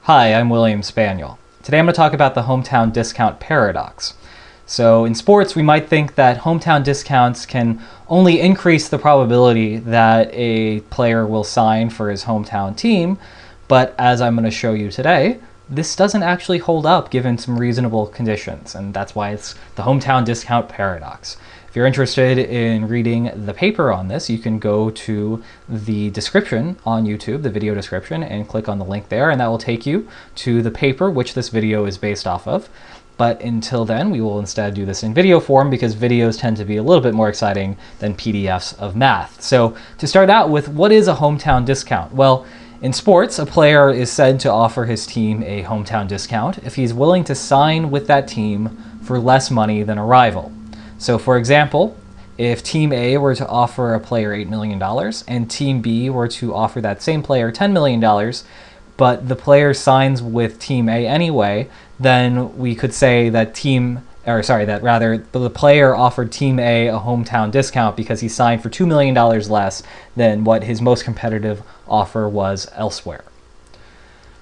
Hi, I'm William Spaniel. Today I'm going to talk about the hometown discount paradox. So in sports, we might think that hometown discounts can only increase the probability that a player will sign for his hometown team, but as I'm going to show you today, this doesn't actually hold up given some reasonable conditions, and that's why it's the hometown discount paradox. If you're interested in reading the paper on this, you can go to the description on YouTube, the video description, and click on the link there, and that will take you to the paper which this video is based off of. But until then, we will instead do this in video form because videos tend to be a little bit more exciting than PDFs of math. So to start out with, what is a hometown discount? Well, in sports, a player is said to offer his team a hometown discount if he's willing to sign with that team for less money than a rival. So for example, if Team A were to offer a player $8 million and Team B were to offer that same player $10 million, but the player signs with Team A anyway, then we could say that the player offered Team A a hometown discount because he signed for $2 million less than what his most competitive offer was elsewhere.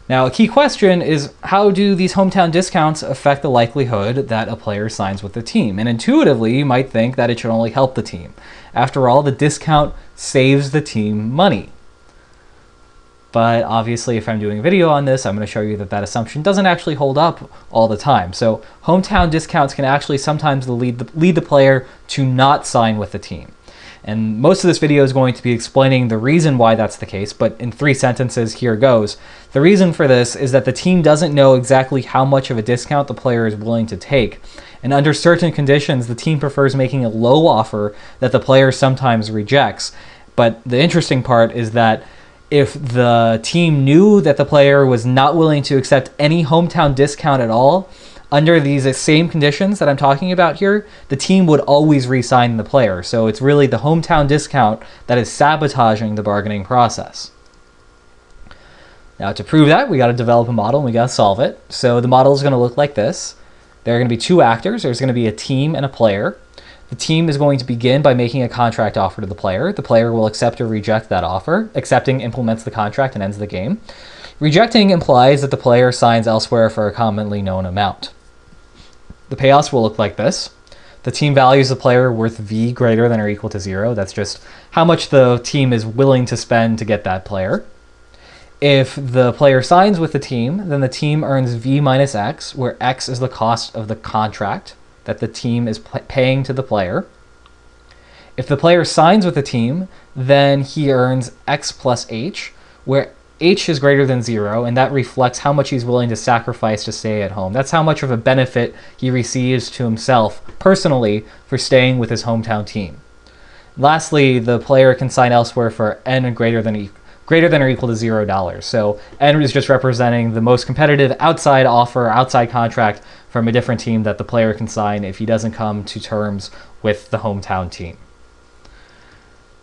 Now, a key question is, how do these hometown discounts affect the likelihood that a player signs with the team? And intuitively, you might think that it should only help the team. After all, the discount saves the team money. But obviously, if I'm doing a video on this, I'm going to show you that that assumption doesn't actually hold up all the time. So hometown discounts can actually sometimes lead the player to not sign with the team. And most of this video is going to be explaining the reason why that's the case, but in 3 sentences, here goes. The reason for this is that the team doesn't know exactly how much of a discount the player is willing to take. And under certain conditions, the team prefers making a low offer that the player sometimes rejects. But the interesting part is that if the team knew that the player was not willing to accept any hometown discount at all, under these same conditions that I'm talking about here, the team would always re-sign the player. So it's really the hometown discount that is sabotaging the bargaining process. Now, to prove that, we got to develop a model and we got to solve it. So the model is going to look like this. There are going to be 2 actors. There's going to be a team and a player. The team is going to begin by making a contract offer to the player. The player will accept or reject that offer. Accepting implements the contract and ends the game. Rejecting implies that the player signs elsewhere for a commonly known amount. The payoffs will look like this. The team values the player worth V greater than or equal to 0. That's just how much the team is willing to spend to get that player. If the player signs with the team, then the team earns V minus X, where X is the cost of the contract that the team is paying to the player. If the player signs with the team, then he earns X plus H, where H is greater than 0, and that reflects how much he's willing to sacrifice to stay at home. That's how much of a benefit he receives to himself personally for staying with his hometown team. Lastly, the player can sign elsewhere for N greater than or equal to $0. So N is just representing the most competitive outside offer, outside contract from a different team that the player can sign if he doesn't come to terms with the hometown team.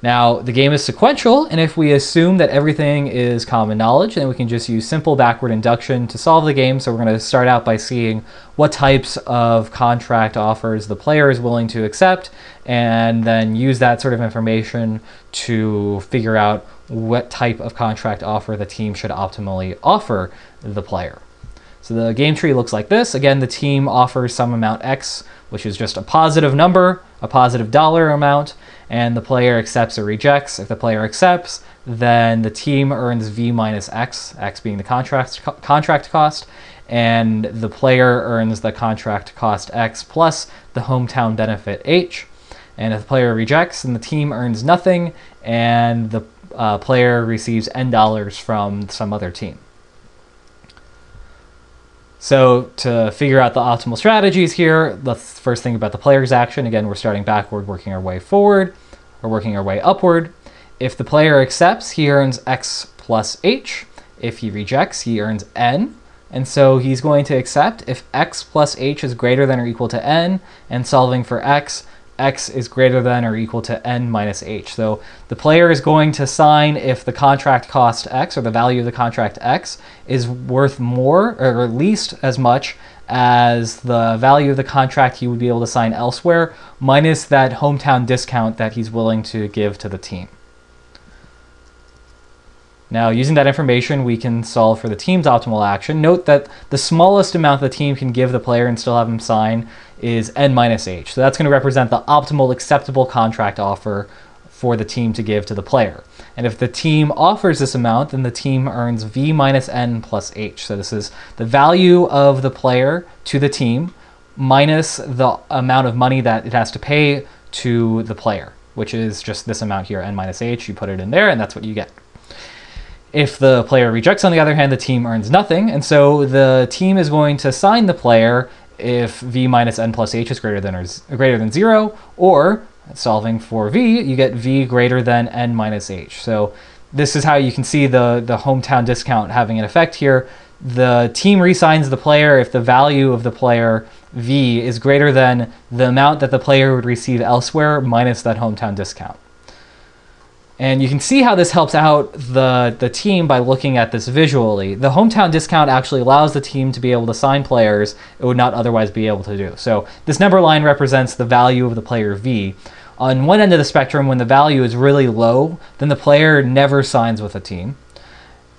Now, the game is sequential, and if we assume that everything is common knowledge, then we can just use simple backward induction to solve the game. So we're going to start out by seeing what types of contract offers the player is willing to accept, and then use that sort of information to figure out what type of contract offer the team should optimally offer the player. So the game tree looks like this. Again, the team offers some amount X, which is just a positive number, a positive dollar amount, and the player accepts or rejects. If the player accepts, then the team earns V minus X, X being the contract cost, and the player earns the contract cost X plus the hometown benefit H. And if the player rejects, then the team earns nothing, and the player receives N dollars from some other team. So to figure out the optimal strategies here, let's first think about the player's action. Again, we're starting backward, working our way forward, or working our way upward. If the player accepts, he earns X plus H. If he rejects, he earns N. And so he's going to accept if X plus H is greater than or equal to N, and solving for X, X is greater than or equal to N minus H. So the player is going to sign if the contract cost X, or the value of the contract X, is worth more, or at least as much as the value of the contract he would be able to sign elsewhere, minus that hometown discount that he's willing to give to the team. Now, using that information, we can solve for the team's optimal action. Note that the smallest amount the team can give the player and still have him sign is n minus h. So that's going to represent the optimal acceptable contract offer for the team to give to the player. And if the team offers this amount, then the team earns v minus n plus h. So this is the value of the player to the team minus the amount of money that it has to pay to the player, which is just this amount here, n minus h. You put it in there, and that's what you get. If the player rejects, on the other hand, the team earns nothing, and so the team is going to sign the player if v minus n plus h is greater than 0, or solving for v, you get v greater than n minus h. So this is how you can see the hometown discount having an effect here. The team re-signs the player if the value of the player v is greater than the amount that the player would receive elsewhere minus that hometown discount. And you can see how this helps out the team by looking at this visually. The hometown discount actually allows the team to be able to sign players it would not otherwise be able to do. So this number line represents the value of the player v. On one end of the spectrum, when the value is really low, then the player never signs with a team.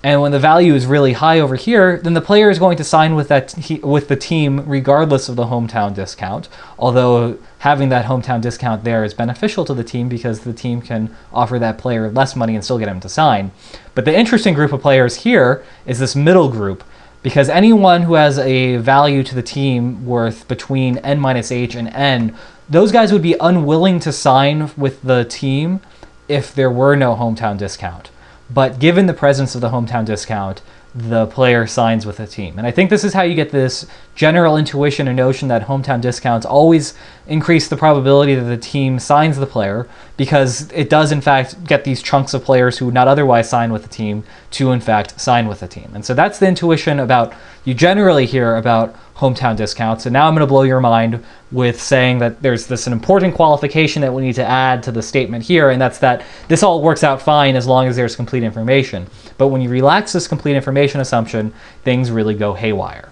And when the value is really high over here, then the player is going to sign with the team regardless of the hometown discount. Although having that hometown discount there is beneficial to the team because the team can offer that player less money and still get him to sign. But the interesting group of players here is this middle group, because anyone who has a value to the team worth between n minus h and n, those guys would be unwilling to sign with the team if there were no hometown discount. But given the presence of the hometown discount, the player signs with the team. And I think this is how you get this general intuition and notion that hometown discounts always increase the probability that the team signs the player, because it does in fact get these chunks of players who would not otherwise sign with the team to in fact sign with the team. And so that's the intuition about you generally hear about hometown discounts. And now I'm going to blow your mind with saying that there's an important qualification that we need to add to the statement here, and that's that this all works out fine as long as there's complete information. But when you relax this complete information assumption, things really go haywire.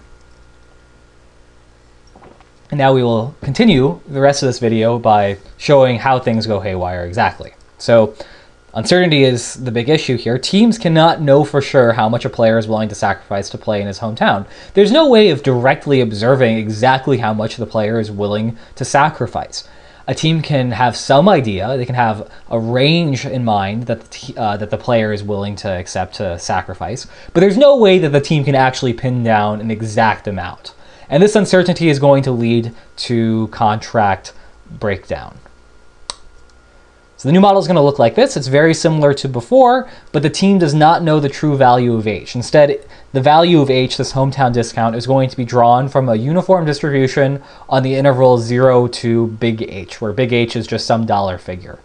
And now we will continue the rest of this video by showing how things go haywire exactly. So uncertainty is the big issue here. Teams cannot know for sure how much a player is willing to sacrifice to play in his hometown. There's no way of directly observing exactly how much the player is willing to sacrifice. A team can have some idea, they can have a range in mind that the player is willing to accept to sacrifice, but there's no way that the team can actually pin down an exact amount. And this uncertainty is going to lead to contract breakdown. So the new model is going to look like this. It's very similar to before, but the team does not know the true value of H. Instead, the value of H, this hometown discount, is going to be drawn from a uniform distribution on the interval 0 to big H, where big H is just some dollar figure.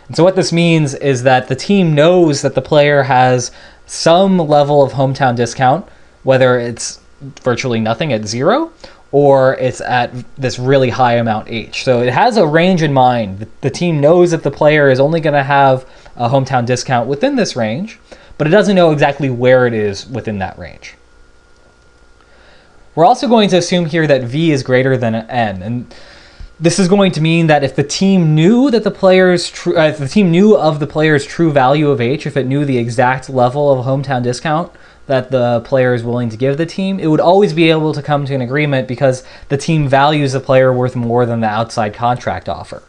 And so what this means is that the team knows that the player has some level of hometown discount, whether it's virtually nothing at 0, or it's at this really high amount H. So it has a range in mind. The team knows that the player is only going to have a hometown discount within this range, but it doesn't know exactly where it is within that range. We're also going to assume here that V is greater than N, and this is going to mean that if the team knew that if the team knew of the player's true value of H, if it knew the exact level of hometown discount that the player is willing to give the team, it would always be able to come to an agreement because the team values the player worth more than the outside contract offer.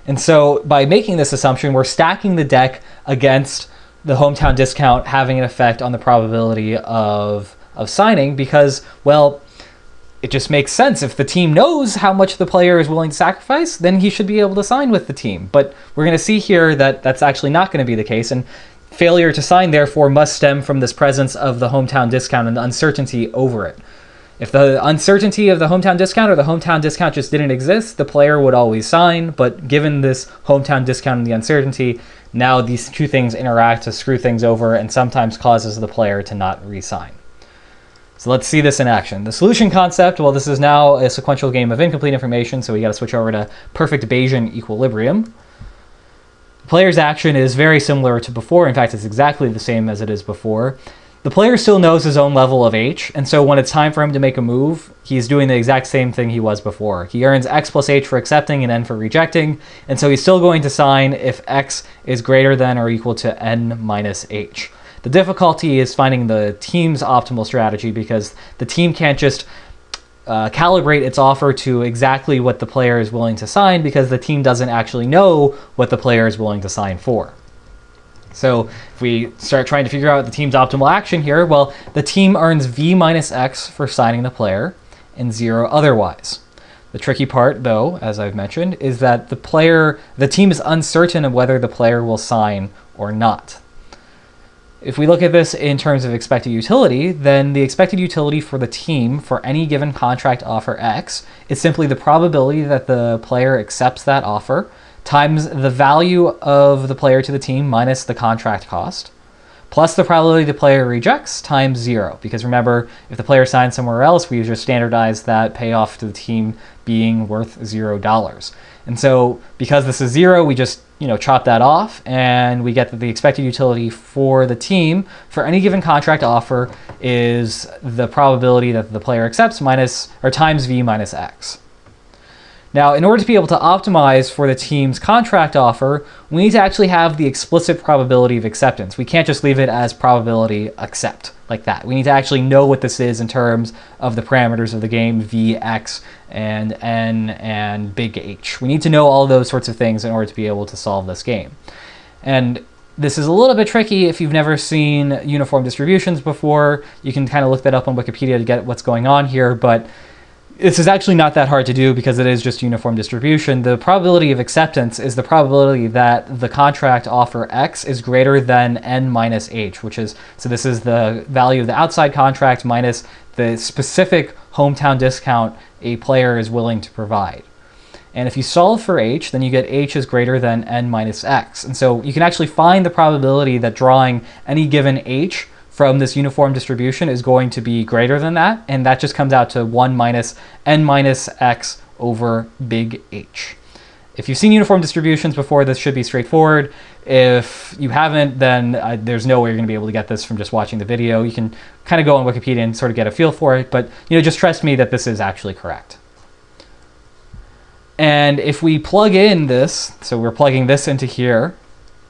And so by making this assumption, we're stacking the deck against the hometown discount having an effect on the probability of signing because, well, it just makes sense. If the team knows how much the player is willing to sacrifice, then he should be able to sign with the team. But we're going to see here that that's actually not going to be the case. And failure to sign, therefore, must stem from this presence of the hometown discount and the uncertainty over it. If the uncertainty of the hometown discount or the hometown discount just didn't exist, the player would always sign. But given this hometown discount and the uncertainty, now these two things interact to screw things over and sometimes causes the player to not re-sign. So let's see this in action. The solution concept, well, this is now a sequential game of incomplete information, so we got to switch over to perfect Bayesian equilibrium. The player's action is very similar to before. In fact, it's exactly the same as it is before. The player still knows his own level of H, and so when it's time for him to make a move, he's doing the exact same thing he was before. He earns X plus H for accepting and N for rejecting, and so he's still going to sign if X is greater than or equal to N minus H. The difficulty is finding the team's optimal strategy, because the team can't just calibrate its offer to exactly what the player is willing to sign, because the team doesn't actually know what the player is willing to sign for. So if we start trying to figure out the team's optimal action here, well, the team earns V minus X for signing the player and 0 otherwise. The tricky part, though, as I've mentioned, is that the team is uncertain of whether the player will sign or not. If we look at this in terms of expected utility, then the expected utility for the team for any given contract offer X is simply the probability that the player accepts that offer times the value of the player to the team minus the contract cost, plus the probability the player rejects times 0. Because remember, if the player signs somewhere else, we just standardize that payoff to the team being worth $0. And so because this is 0, we just chop that off, and we get that the expected utility for the team for any given contract offer is the probability that the player accepts times V minus X. Now, in order to be able to optimize for the team's contract offer, we need to actually have the explicit probability of acceptance. We can't just leave it as probability accept like that. We need to actually know what this is in terms of the parameters of the game, V, X, and N, and big H. We need to know all those sorts of things in order to be able to solve this game. And this is a little bit tricky if you've never seen uniform distributions before. You can kind of look that up on Wikipedia to get what's going on here, but this is actually not that hard to do because it is just uniform distribution. The probability of acceptance is the probability that the contract offer X is greater than N minus H, so this is the value of the outside contract minus the specific hometown discount a player is willing to provide. And if you solve for H, then you get H is greater than N minus X. And so you can actually find the probability that drawing any given H from this uniform distribution is going to be greater than that, and that just comes out to 1 minus N minus X over big H. If you've seen uniform distributions before, this should be straightforward. If you haven't, then there's no way you're going to be able to get this from just watching the video. You can kind of go on Wikipedia and sort of get a feel for it, but just trust me that this is actually correct. And if we plug in this, so we're plugging this into here,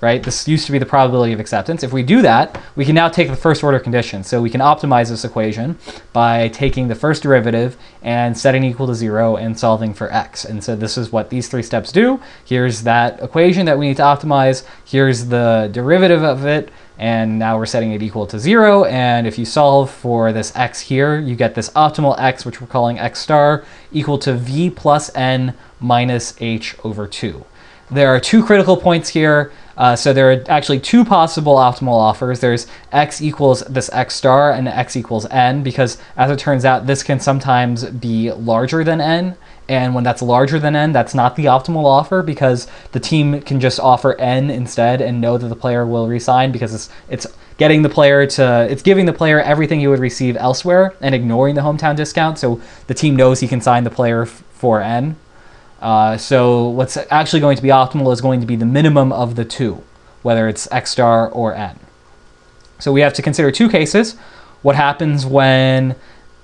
right? This used to be the probability of acceptance. If we do that, we can now take the first order condition. So we can optimize this equation by taking the first derivative and setting equal to 0 and solving for X. And so this is what these 3 steps do. Here's that equation that we need to optimize. Here's the derivative of it. And now we're setting it equal to 0. And if you solve for this X here, you get this optimal X, which we're calling X star, equal to V plus N minus H over 2. There are 2 critical points here. So there are actually 2 possible optimal offers. There's X equals this X star and X equals N, because as it turns out, this can sometimes be larger than N. And when that's larger than N, that's not the optimal offer, because the team can just offer N instead and know that the player will resign, because it's giving the player everything he would receive elsewhere and ignoring the hometown discount. So the team knows he can sign the player for N. So what's actually going to be optimal is going to be the minimum of the 2, whether it's X star or N. So we have to consider 2 cases: what happens when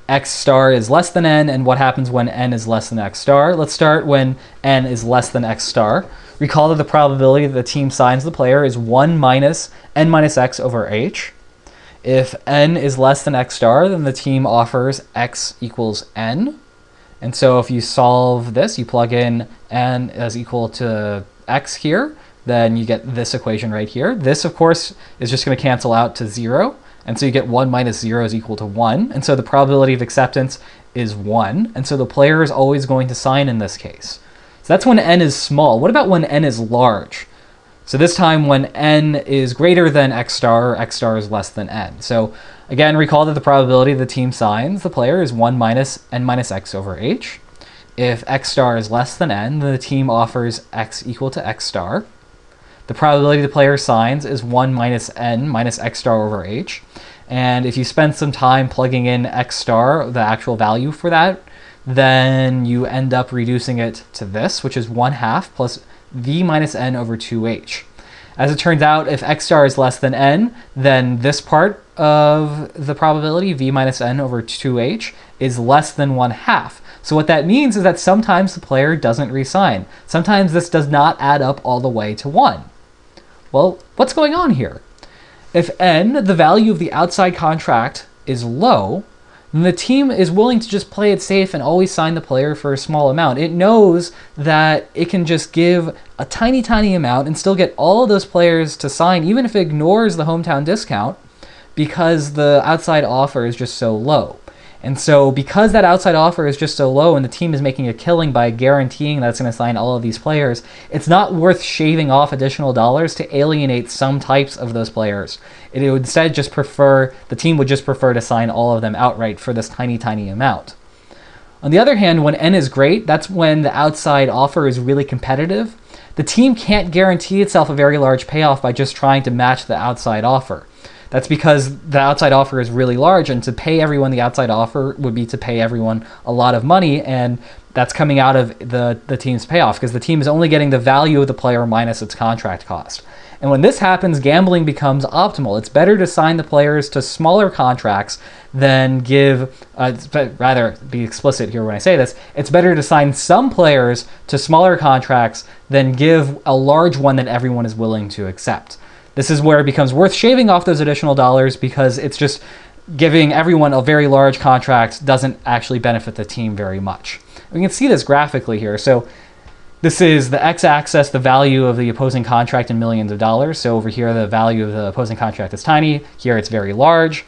X star is less than N, and what happens when N is less than X star. Let's start when N is less than X star. Recall that the probability that the team signs the player is 1 minus N minus X over H. If N is less than X star, then the team offers X equals N. And so if you solve this, you plug in N as equal to X here, then you get this equation right here. This, of course, is just going to cancel out to 0. And so you get 1 minus 0 is equal to 1. And so the probability of acceptance is 1. And so the player is always going to sign in this case. So that's when N is small. What about when N is large? So this time when N is greater than X star, or X star is less than N. So again, recall that the probability the team signs the player is 1 minus N minus X over H. If X star is less than N, then the team offers X equal to X star. The probability the player signs is 1 minus N minus X star over H. And if you spend some time plugging in X star, the actual value for that, then you end up reducing it to this, which is 1/2 plus V minus N over 2H. As it turns out, if X star is less than N, then this part of the probability, V minus N over 2H, is less than 1/2. So what that means is that sometimes the player doesn't resign. Sometimes this does not add up all the way to 1. Well, what's going on here? If N, the value of the outside contract, is low, then the team is willing to just play it safe and always sign the player for a small amount. It knows that it can just give a tiny, tiny amount and still get all of those players to sign, even if it ignores the hometown discount, because the outside offer is just so low. And so because that outside offer is just so low and the team is making a killing by guaranteeing that it's going to sign all of these players, it's not worth shaving off additional dollars to alienate some types of those players. It would instead just prefer, the team would just prefer to sign all of them outright for this tiny, tiny amount. On the other hand, when N is great, that's when the outside offer is really competitive. The team can't guarantee itself a very large payoff by just trying to match the outside offer. That's because the outside offer is really large, and to pay everyone the outside offer would be to pay everyone a lot of money, and that's coming out of the team's payoff, because the team is only getting the value of the player minus its contract cost. And when this happens, gambling becomes optimal. It's better to sign the players to smaller contracts than rather be explicit here when I say this, it's better to sign some players to smaller contracts than give a large one that everyone is willing to accept. This is where it becomes worth shaving off those additional dollars, because it's just giving everyone a very large contract doesn't actually benefit the team very much. We can see this graphically here. So this is the x-axis, the value of the opposing contract in millions of dollars. So over here, the value of the opposing contract is tiny. Here, it's very large.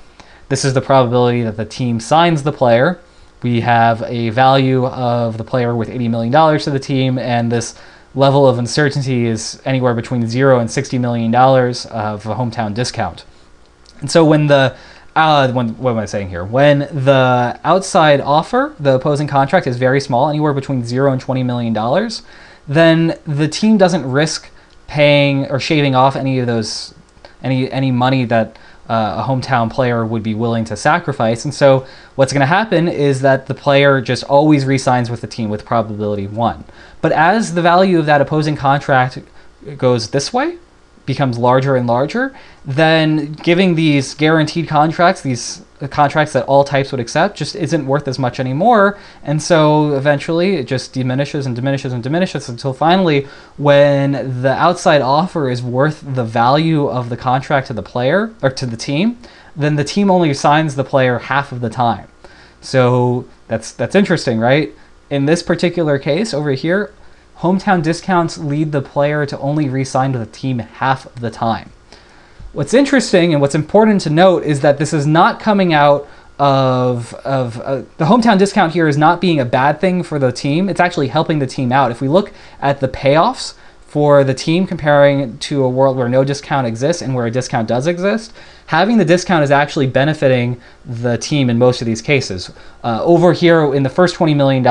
This is the probability that the team signs the player. We have a value of the player worth $80 million to the team, and this level of uncertainty is anywhere between $0 and $60 million of a hometown discount. And so when the what am I saying here? When the outside offer, the opposing contract, is very small, anywhere between $0 and $20 million, then the team doesn't risk paying or shaving off any of those, any money that a hometown player would be willing to sacrifice. And so what's going to happen is that the player just always re-signs with the team with probability 1. But as the value of that opposing contract goes this way, becomes larger and larger, then giving these guaranteed contracts, these contracts that all types would accept, just isn't worth as much anymore. And so eventually it just diminishes and diminishes and diminishes until finally, when the outside offer is worth the value of the contract to the player or to the team, then the team only signs the player half of the time. So that's interesting, right? In this particular case over here, hometown discounts lead the player to only re-sign with the team half of the time. What's interesting and what's important to note is that this is not coming out of the hometown discount here is not being a bad thing for the team. It's actually helping the team out. If we look at the payoffs for the team comparing to a world where no discount exists and where a discount does exist, having the discount is actually benefiting the team in most of these cases. Over here in the first $20 million,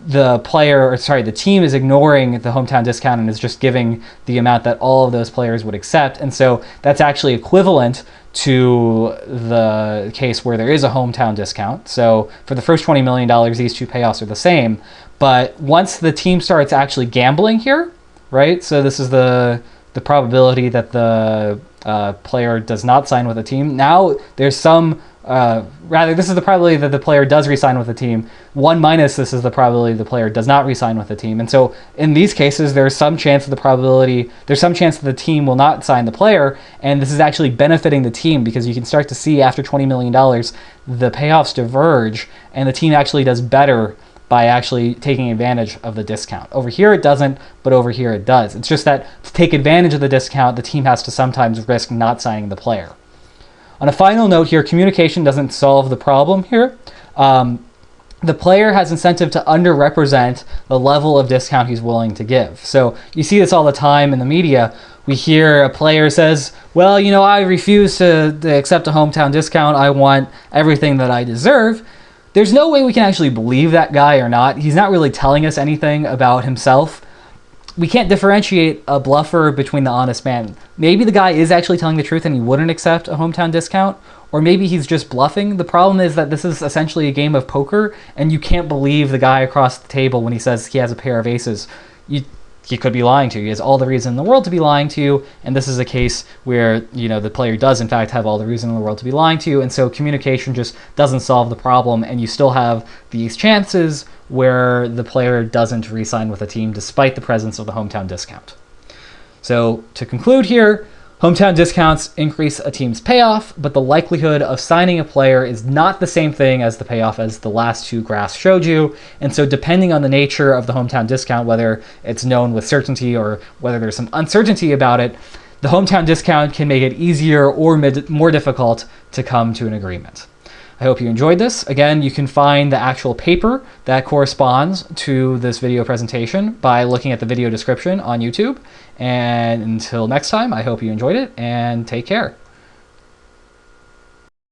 the team is ignoring the hometown discount and is just giving the amount that all of those players would accept. And so that's actually equivalent to the case where there is a hometown discount. So for the first $20 million, these two payoffs are the same. But once the team starts actually gambling here, right? So this is the probability that the player does not sign with a team. Now there's some this is the probability that the player does re-sign with the team. 1 minus this is the probability the player does not re-sign with the team. And so in these cases, there's some chance that the team will not sign the player, and this is actually benefiting the team because you can start to see after $20 million, the payoffs diverge, and the team actually does better by actually taking advantage of the discount. Over here it doesn't, but over here it does. It's just that to take advantage of the discount, the team has to sometimes risk not signing the player. On a final note here, communication doesn't solve the problem here. The player has incentive to underrepresent the level of discount he's willing to give. So you see this all the time in the media. We hear a player says, well, I refuse to accept a hometown discount. I want everything that I deserve. There's no way we can actually believe that guy or not. He's not really telling us anything about himself. We can't differentiate a bluffer between the honest man. Maybe the guy is actually telling the truth and he wouldn't accept a hometown discount, or maybe he's just bluffing. The problem is that this is essentially a game of poker, and you can't believe the guy across the table when he says he has a pair of aces. He could be lying to you. He has all the reason in the world to be lying to you, and this is a case where the player does in fact have all the reason in the world to be lying to you, and so communication just doesn't solve the problem, and you still have these chances where the player doesn't re-sign with a team despite the presence of the hometown discount. So to conclude here, Hometown discounts increase a team's payoff, but the likelihood of signing a player is not the same thing as the payoff as the last two graphs showed you. And so depending on the nature of the hometown discount, whether it's known with certainty or whether there's some uncertainty about it, the hometown discount can make it easier or more difficult to come to an agreement. I hope you enjoyed this. Again, you can find the actual paper that corresponds to this video presentation by looking at the video description on YouTube. And until next time, I hope you enjoyed it and take care.